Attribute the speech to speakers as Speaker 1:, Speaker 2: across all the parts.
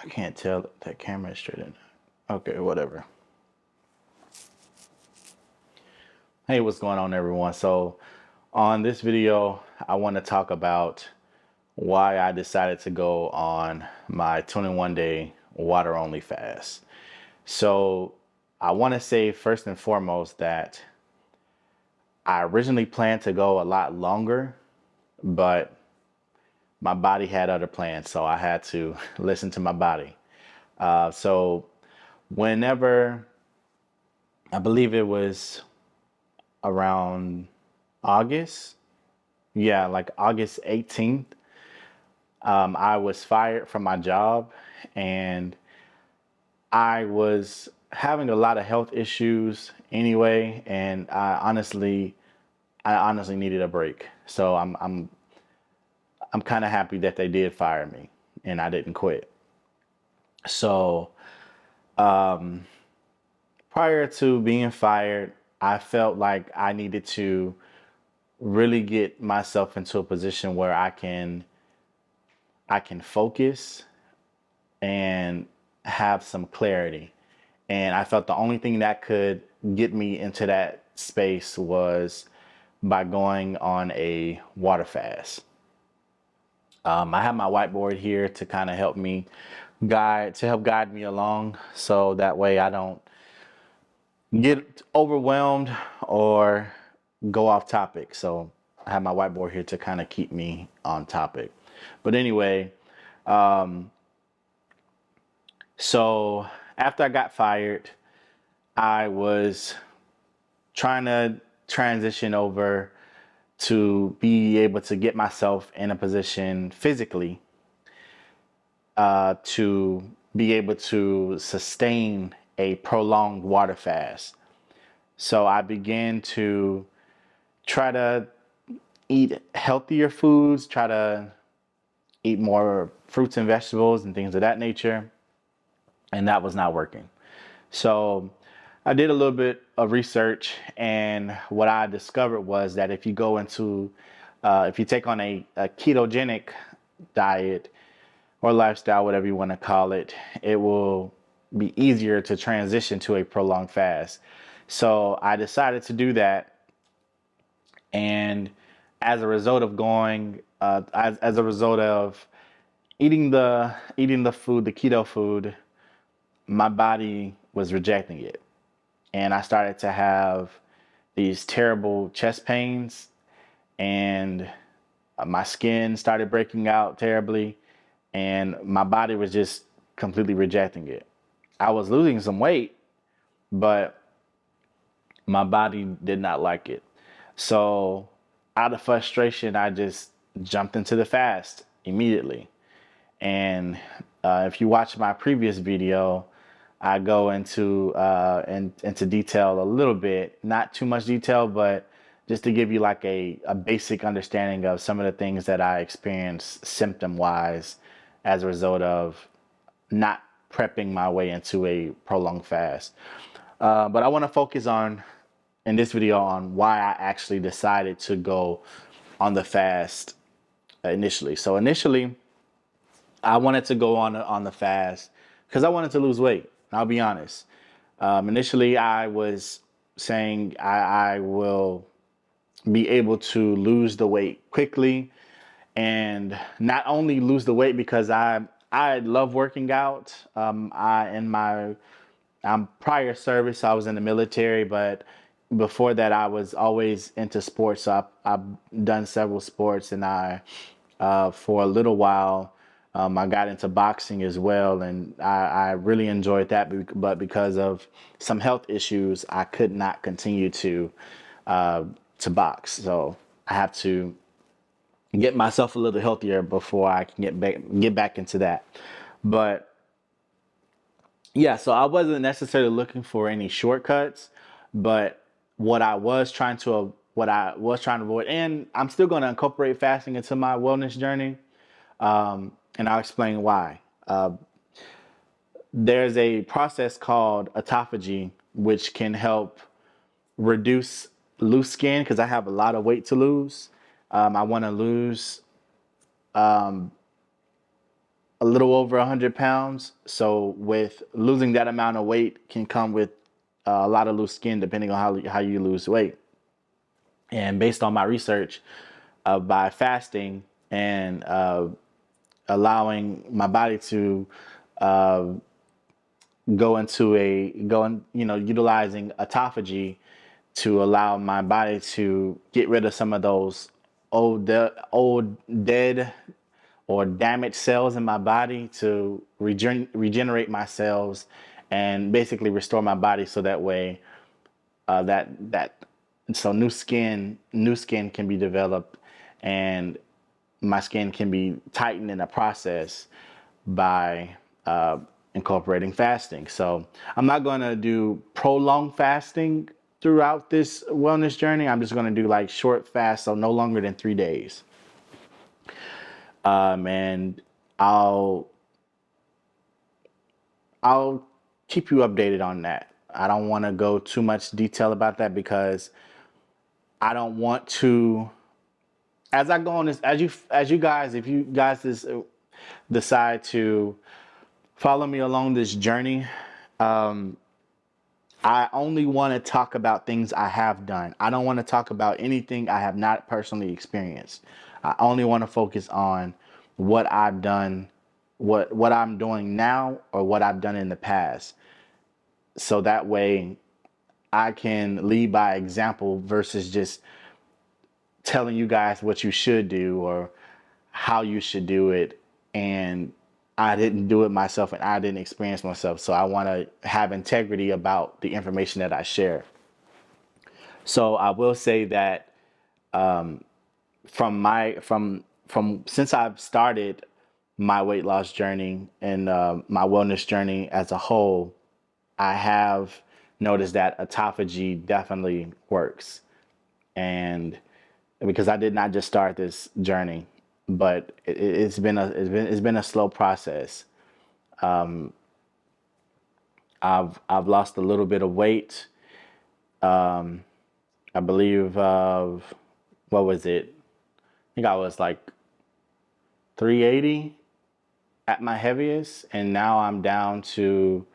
Speaker 1: I can't tell that camera is straight in. Okay, whatever. Hey, what's going on, everyone? So, on this video, I want to talk about why I decided to go on my 21-day water only fast. So, I want to say first and foremost that I originally planned to go a lot longer, but my body had other plans, so I had to listen to my body. So, whenever I believe it was around August, yeah, like August 18th, I was fired from my job and I was having a lot of health issues anyway, and I honestly needed a break. So I'm kind of happy that they did fire me and I didn't quit. So prior to being fired, I felt like I needed to really get myself into a position where I can focus and have some clarity. And I felt the only thing that could get me into that space was by going on a water fast. I have my whiteboard here to kind of help guide me along, so that way I don't get overwhelmed or go off topic. So I have my whiteboard here to kind of keep me on topic. But anyway, so after I got fired, I was trying to transition over to be able to get myself in a position physically to be able to sustain a prolonged water fast. So I began to try to eat healthier foods, try to eat more fruits and vegetables and things of that nature. And that was not working. So I did a little bit of research, and what I discovered was that if you take on a ketogenic diet or lifestyle, whatever you want to call it, it will be easier to transition to a prolonged fast. So I decided to do that, and as a result of as a result of eating the food, the keto food, my body was rejecting it. And I started to have these terrible chest pains, and my skin started breaking out terribly, and my body was just completely rejecting it. I was losing some weight, but my body did not like it. So, out of frustration, I just jumped into the fast immediately. And if you watch my previous video, I go into detail a little bit, not too much detail, but just to give you like a basic understanding of some of the things that I experienced symptom wise as a result of not prepping my way into a prolonged fast. But I want to focus on in this video on why I actually decided to go on the fast initially. So initially, I wanted to go on the fast because I wanted to lose weight. I'll be honest. Initially, I was saying I will be able to lose the weight quickly, and not only lose the weight because I love working out. I in my prior service, I was in the military, but before that, I was always into sports. So I've done several sports, and for a little while, I got into boxing as well, and I really enjoyed that. But because of some health issues, I could not continue to box. So I have to get myself a little healthier before I can get back into that. But yeah, so I wasn't necessarily looking for any shortcuts, but what I was trying to avoid, and I'm still going to incorporate fasting into my wellness journey, and I'll explain why. There's a process called autophagy, which can help reduce loose skin because I have a lot of weight to lose. I want to lose a little over 100 pounds. So with losing that amount of weight can come with a lot of loose skin, depending on how you lose weight. And based on my research, by fasting and allowing my body to uh, utilizing autophagy to allow my body to get rid of some of those old dead or damaged cells in my body, to regenerate my cells and basically restore my body, so that way that so new skin can be developed, and my skin can be tightened in the process by incorporating fasting. So I'm not going to do prolonged fasting throughout this wellness journey. I'm just going to do like short fast, so no longer than 3 days. And I'll keep you updated on that. I don't want to go too much detail about that, because I don't want to, as I go on this, if you guys decide to follow me along this journey, I only want to talk about things I have done. I don't want to talk about anything I have not personally experienced. I only want to focus on what I've done, what I'm doing now, or what I've done in the past. So that way I can lead by example versus just telling you guys what you should do or how you should do it, and I didn't do it myself and I didn't experience myself. So I want to have integrity about the information that I share. So I will say that from since I've started my weight loss journey and my wellness journey as a whole, I have noticed that autophagy definitely works. And because I did not just start this journey, but it's been a slow process. I've lost a little bit of weight. I believe what was it? I think I was like 380 at my heaviest, and now I'm down to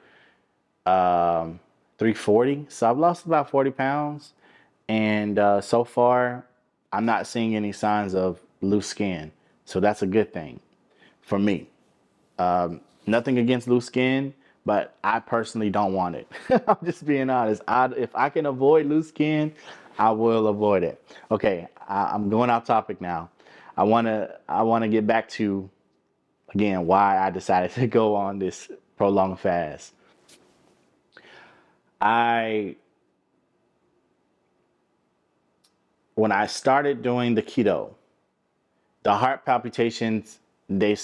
Speaker 1: 340. So I've lost about 40 pounds, and so far I'm not seeing any signs of loose skin. So that's a good thing for me. Nothing against loose skin, but I personally don't want it. I'm just being honest. If I can avoid loose skin, I will avoid it. Okay, I'm going off topic now. I wanna get back to, again, why I decided to go on this prolonged fast. I When I started doing the keto, the heart palpitations, the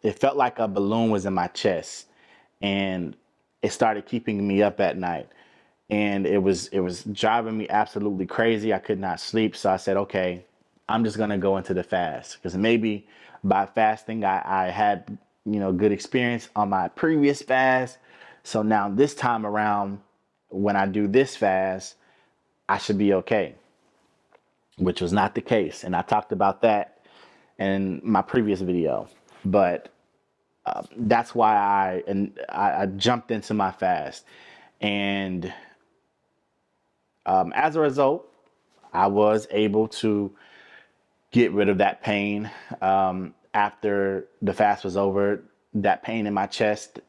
Speaker 1: it felt like a balloon was in my chest, and it started keeping me up at night, and it was driving me absolutely crazy. I could not sleep, so I said, okay, I'm just gonna go into the fast, because maybe by fasting I had good experience on my previous fast, so now this time around when I do this fast I should be okay, which was not the case, and I talked about that in my previous video. But that's why I jumped into my fast, and as a result, I was able to get rid of that pain after the fast was over. That pain in my chest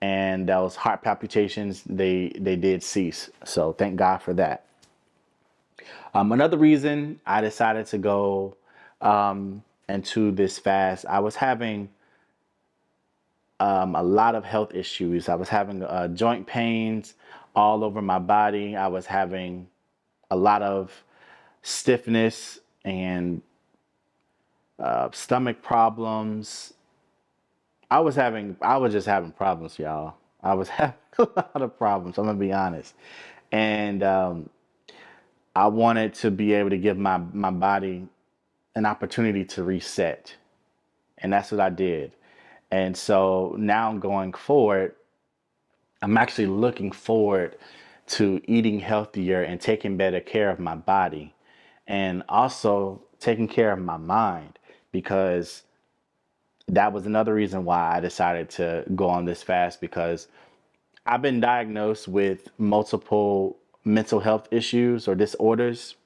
Speaker 1: and those heart palpitations, they did cease. So thank God for that. Another reason I decided to go into this fast, I was having a lot of health issues. I was having joint pains all over my body. I was having a lot of stiffness and stomach problems. I was just having problems, y'all. I was having a lot of problems. I'm gonna be honest, and I wanted to be able to give my body an opportunity to reset, and that's what I did. And so now going forward, I'm actually looking forward to eating healthier and taking better care of my body, and also taking care of my mind, because that was another reason why I decided to go on this fast, because I've been diagnosed with multiple mental health issues or disorders.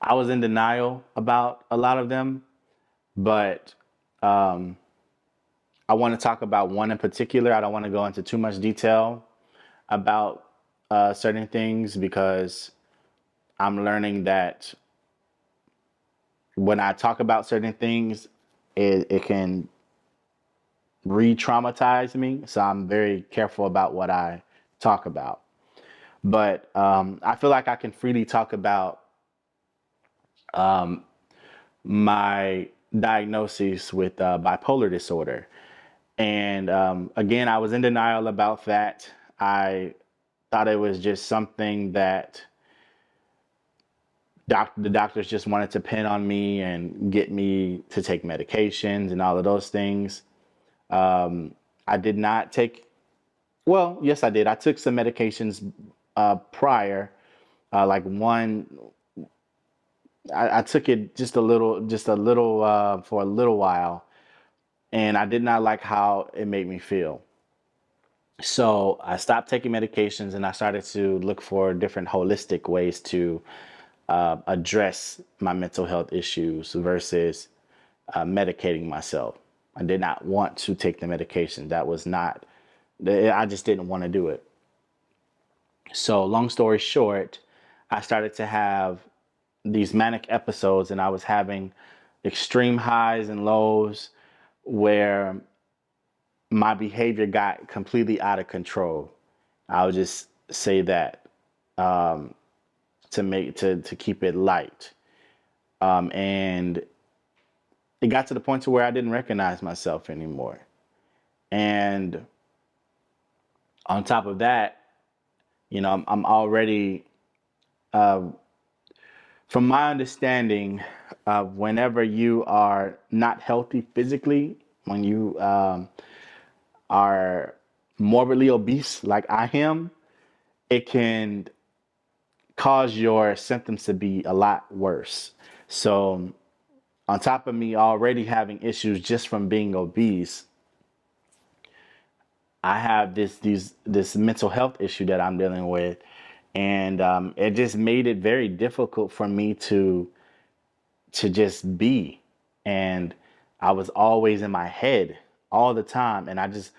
Speaker 1: I was in denial about a lot of them, but um, I want to talk about one in particular. I don't want to go into too much detail about certain things, because I'm learning that when I talk about certain things, it can re traumatize me. So I'm very careful about what I talk about. But I feel like I can freely talk about um, my diagnosis with bipolar disorder. And again, I was in denial about that. I thought it was just something that the doctors just wanted to pin on me and get me to take medications and all of those things. I did not take, well, yes, I did. I took some medications prior, like one, I took it just a little for a little while, and I did not like how it made me feel. So I stopped taking medications and I started to look for different holistic ways to address my mental health issues versus medicating myself. I did not want to take the medication. That was not, I just didn't want to do it. So, long story short, I started to have these manic episodes, and I was having extreme highs and lows where my behavior got completely out of control. I'll just say that um, to keep it light. And it got to the point to where I didn't recognize myself anymore. And on top of that, I'm already, uh, from my understanding, whenever you are not healthy physically, when you are morbidly obese like I am, it can cause your symptoms to be a lot worse. So, on top of me already having issues just from being obese, I have this mental health issue that I'm dealing with, and it just made it very difficult for me to just be. And I was always in my head all the time, and I just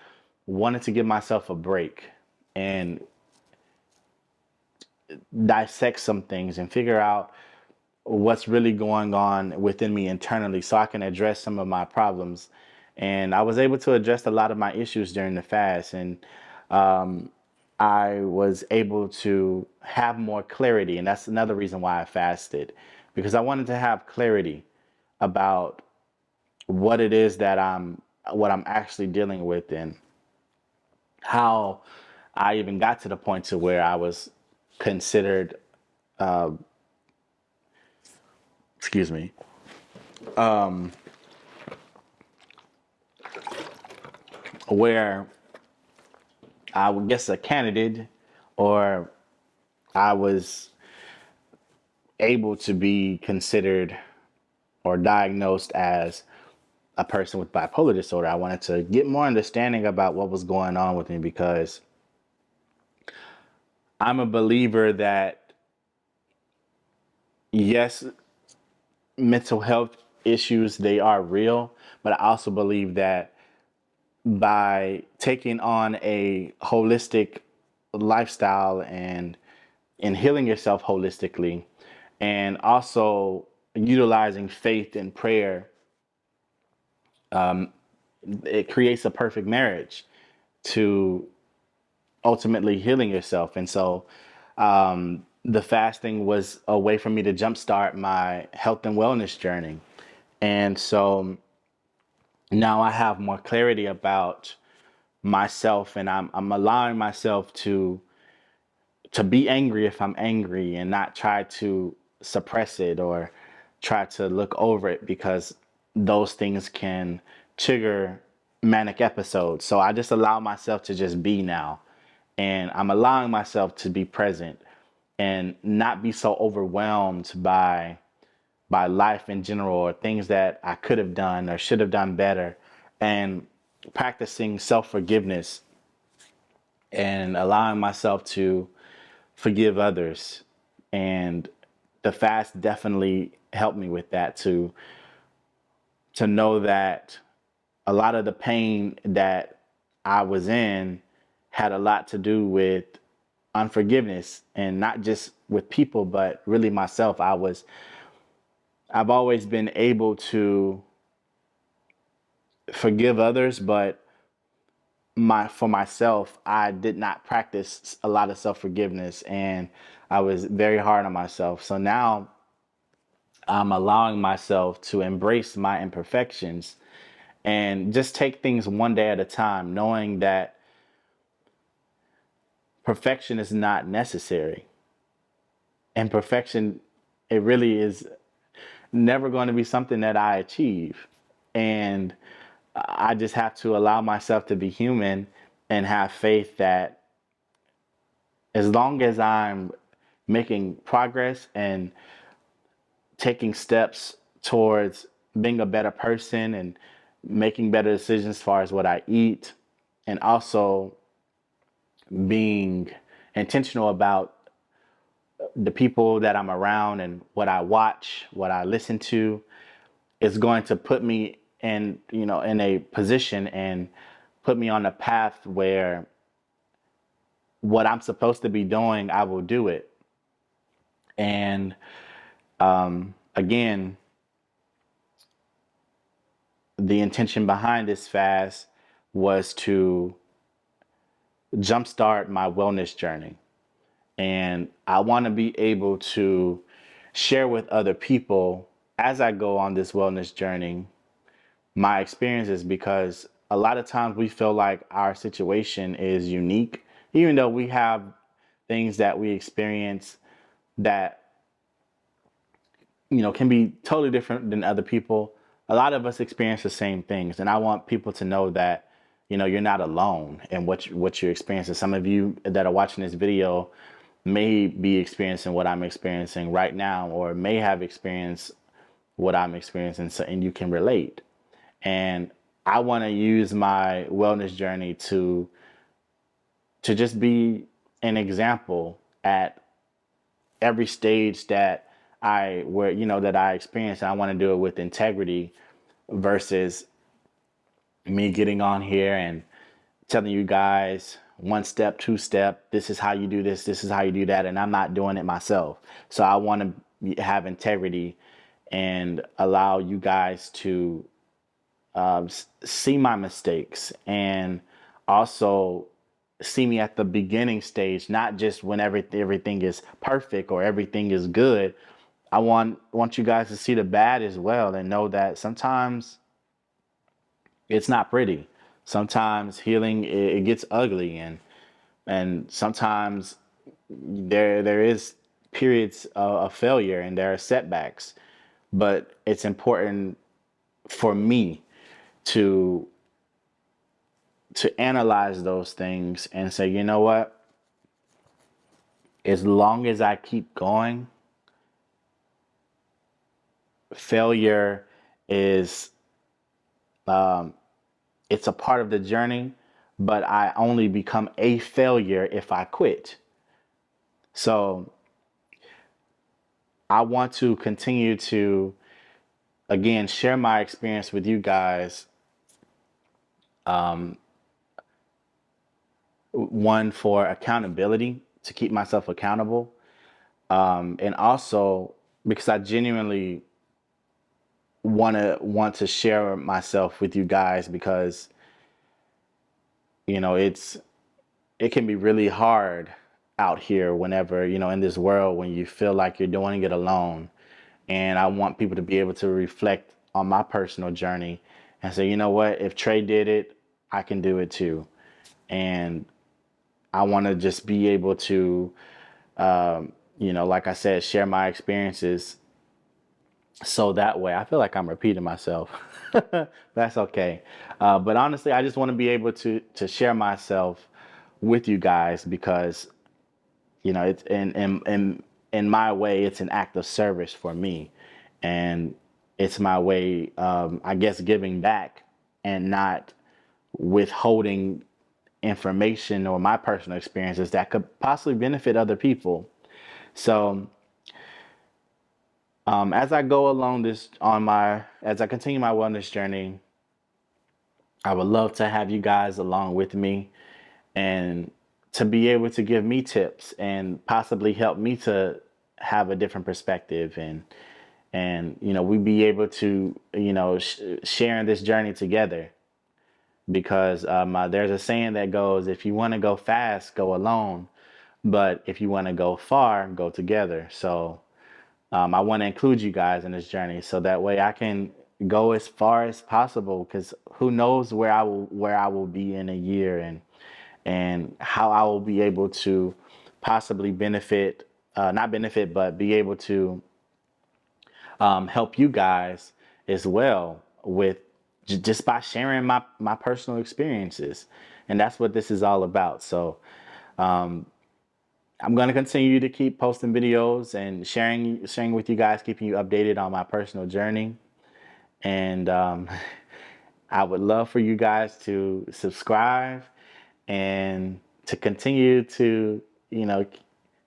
Speaker 1: wanted to give myself a break and dissect some things and figure out what's really going on within me internally so I can address some of my problems. And I was able to address a lot of my issues during the fast. And um, I was able to have more clarity. And that's another reason why I fasted, because I wanted to have clarity about what it is that what I'm actually dealing with, and how I even got to the point to where I was considered, uh, excuse me, um, where I would guess a candidate, or I was able to be considered or diagnosed as a person with bipolar disorder. I wanted to get more understanding about what was going on with me, because I'm a believer that, yes, mental health issues, they are real, but I also believe that by taking on a holistic lifestyle and healing yourself holistically, and also utilizing faith and prayer, it creates a perfect marriage to ultimately healing yourself. And so the fasting was a way for me to jumpstart my health and wellness journey. And so now I have more clarity about myself, and I'm allowing myself to be angry if I'm angry, and not try to suppress it or try to look over it, because those things can trigger manic episodes. So I just allow myself to just be now, and I'm allowing myself to be present and not be so overwhelmed by by life in general, or things that I could have done or should have done better, and practicing self-forgiveness and allowing myself to forgive others. And the fast definitely helped me with that, to know that a lot of the pain that I was in had a lot to do with unforgiveness, and not just with people, but really myself. I've always been able to forgive others, but for myself, I did not practice a lot of self-forgiveness, and I was very hard on myself. So now I'm allowing myself to embrace my imperfections and just take things one day at a time, knowing that perfection is not necessary. And perfection, it really is never going to be something that I achieve. And I just have to allow myself to be human and have faith that as long as I'm making progress and taking steps towards being a better person and making better decisions as far as what I eat, and also being intentional about the people that I'm around and what I watch, what I listen to, is going to put me in, in a position and put me on a path where what I'm supposed to be doing, I will do it. And again, the intention behind this fast was to jumpstart my wellness journey. And I want to be able to share with other people as I go on this wellness journey my experiences, because a lot of times we feel like our situation is unique, even though we have things that we experience that can be totally different than other people. A lot of us experience the same things, and I want people to know that you're not alone in what you're experiencing. Some of you that are watching this video may be experiencing what I'm experiencing right now, or may have experienced what I'm experiencing, so, and you can relate. And I want to use my wellness journey to just be an example at every stage that I experience. I want to do it with integrity versus me getting on here and telling you guys one step, two step, this is how you do this is how you do that, and I'm not doing it myself. So I want to have integrity and allow you guys to see my mistakes, and also see me at the beginning stage, not just when everything is perfect or everything is good. I want you guys to see the bad as well, and know that sometimes it's not pretty. Sometimes healing, it gets ugly, and sometimes there is periods of failure, and there are setbacks. But it's important for me to analyze those things and say, you know what? As long as I keep going, failure is it's a part of the journey, but I only become a failure if I quit. So I want to continue to, again, share my experience with you guys. One, for accountability, to keep myself accountable, and also because I genuinely want to share myself with you guys, because it can be really hard out here whenever, in this world, when you feel like you're doing it alone. And I want people to be able to reflect on my personal journey and say, you know what, if Trey did it, I can do it too. And I want to just be able to, like I said, share my experiences. So that way, I feel like I'm repeating myself. That's okay. But honestly, I just want to be able to share myself with you guys, because it's in my way, it's an act of service for me. and it's my way, I guess, giving back and not withholding information or my personal experiences that could possibly benefit other people. So, as I go along as I continue my wellness journey, I would love to have you guys along with me and to be able to give me tips and possibly help me to have a different perspective, and we be able to share in this journey together, because there's a saying that goes, if you want to go fast, go alone, but if you want to go far, go together. So I want to include you guys in this journey so that way I can go as far as possible, because who knows where I will be in a year, and how I will be able to possibly benefit, not benefit, but be able to help you guys as well with just by sharing my personal experiences. And that's what this is all about. So I'm going to continue to keep posting videos and sharing with you guys, keeping you updated on my personal journey. And I would love for you guys to subscribe and to continue to, you know,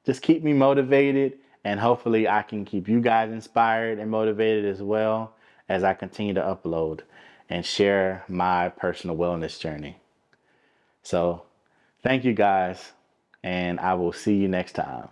Speaker 1: just keep me motivated. And hopefully I can keep you guys inspired and motivated as well as I continue to upload and share my personal wellness journey. So thank you guys, and I will see you next time.